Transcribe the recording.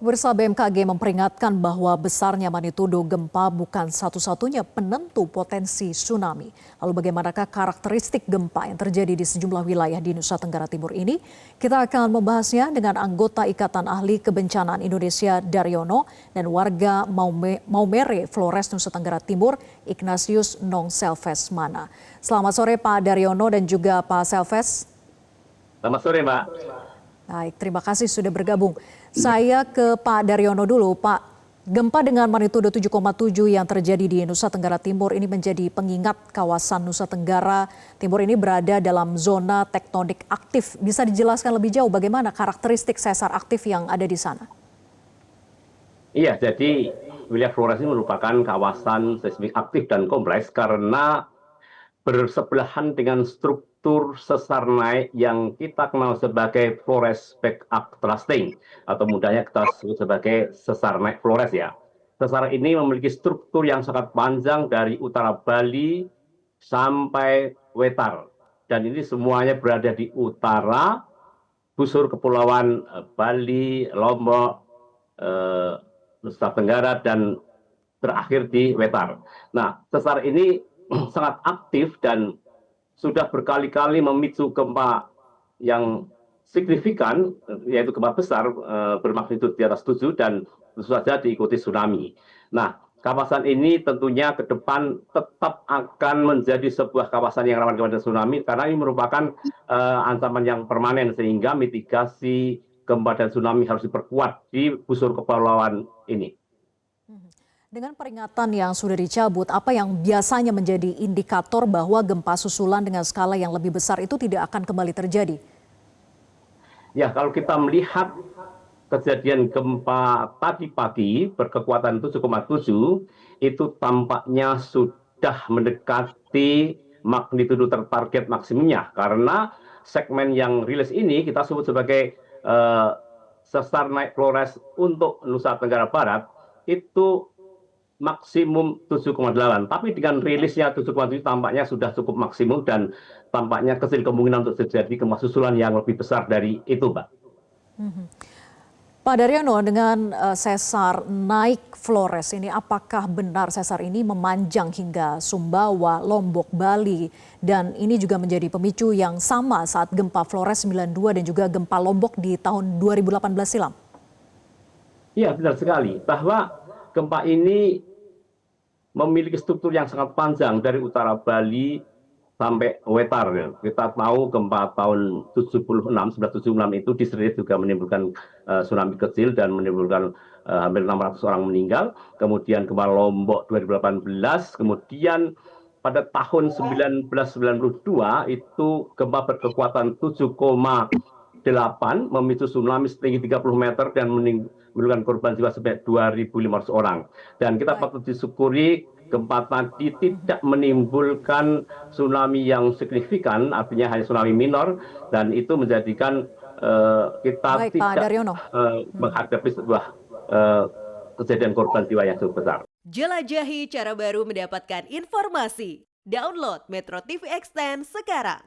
Pemirsa BMKG memperingatkan bahwa besarnya magnitudo gempa bukan satu-satunya penentu potensi tsunami. Lalu bagaimanakah karakteristik gempa yang terjadi di sejumlah wilayah di Nusa Tenggara Timur ini? Kita akan membahasnya dengan anggota Ikatan Ahli Kebencanaan Indonesia Daryono dan warga Maumere, Flores, Nusa Tenggara Timur, Ignatius Nong Selves Mana. Selamat sore Pak Daryono dan juga Pak Selves. Selamat sore, Mbak. Baik, terima kasih sudah bergabung. Saya ke Pak Daryono dulu. Pak, gempa dengan magnitudo 7,7 yang terjadi di Nusa Tenggara Timur ini menjadi pengingat kawasan Nusa Tenggara Timur ini berada dalam zona tektonik aktif. Bisa dijelaskan lebih jauh bagaimana karakteristik sesar aktif yang ada di sana? Iya, jadi wilayah Flores ini merupakan kawasan seismik aktif dan kompleks karena bersebelahan dengan struktur sesar naik yang kita kenal sebagai Flores backup thrusting atau mudahnya kita sebut sebagai sesar naik Flores ya. Sesar ini memiliki struktur yang sangat panjang dari utara Bali sampai Wetar dan ini semuanya berada di utara busur kepulauan Bali, Lombok, Nusa Tenggara dan berakhir di Wetar. Nah, sesar ini sangat aktif dan sudah berkali-kali memicu gempa yang signifikan, yaitu gempa besar bermagnitudo di atas 7 dan tentu saja diikuti tsunami. Nah, kawasan ini tentunya ke depan tetap akan menjadi sebuah kawasan yang rawan kepada tsunami karena ini merupakan ancaman yang permanen sehingga mitigasi gempa dan tsunami harus diperkuat di busur kepulauan ini. Dengan peringatan yang sudah dicabut, apa yang biasanya menjadi indikator bahwa gempa susulan dengan skala yang lebih besar itu tidak akan kembali terjadi? Ya, kalau kita melihat kejadian gempa tadi pagi berkekuatan 7,7, itu tampaknya sudah mendekati magnitudo tertarget maksimumnya. Karena segmen yang rilis ini kita sebut sebagai sesar naik Flores untuk Nusa Tenggara Barat, itu maksimum 7,8. Tapi dengan rilisnya 7,7 tampaknya sudah cukup maksimum dan tampaknya kecil kemungkinan untuk terjadi gempa susulan yang lebih besar dari itu, Mbak. Pak Daryono, dengan sesar naik Flores ini, apakah benar sesar ini memanjang hingga Sumbawa, Lombok, Bali, dan ini juga menjadi pemicu yang sama saat gempa Flores 92 dan juga gempa Lombok di tahun 2018 silam? Iya, benar sekali. Bahwa gempa ini memiliki struktur yang sangat panjang dari utara Bali sampai Wetar. Kita tahu gempa tahun 1976 itu di Serit juga menimbulkan tsunami kecil dan menimbulkan hampir 600 orang meninggal. Kemudian gempa Lombok 2018, kemudian pada tahun 1992 itu gempa berkekuatan 7,8 memicu tsunami setinggi 30 meter dan menimbulkan korban jiwa sampai 2.500 orang. Dan kita patut disyukuri gempa tadi tidak menimbulkan tsunami yang signifikan, artinya hanya tsunami minor, dan itu menjadikan kita tidak menghadapi sebuah kejadian korban jiwa yang cukup besar. Jelajahi cara baru mendapatkan informasi. Download Metro TV Extend sekarang.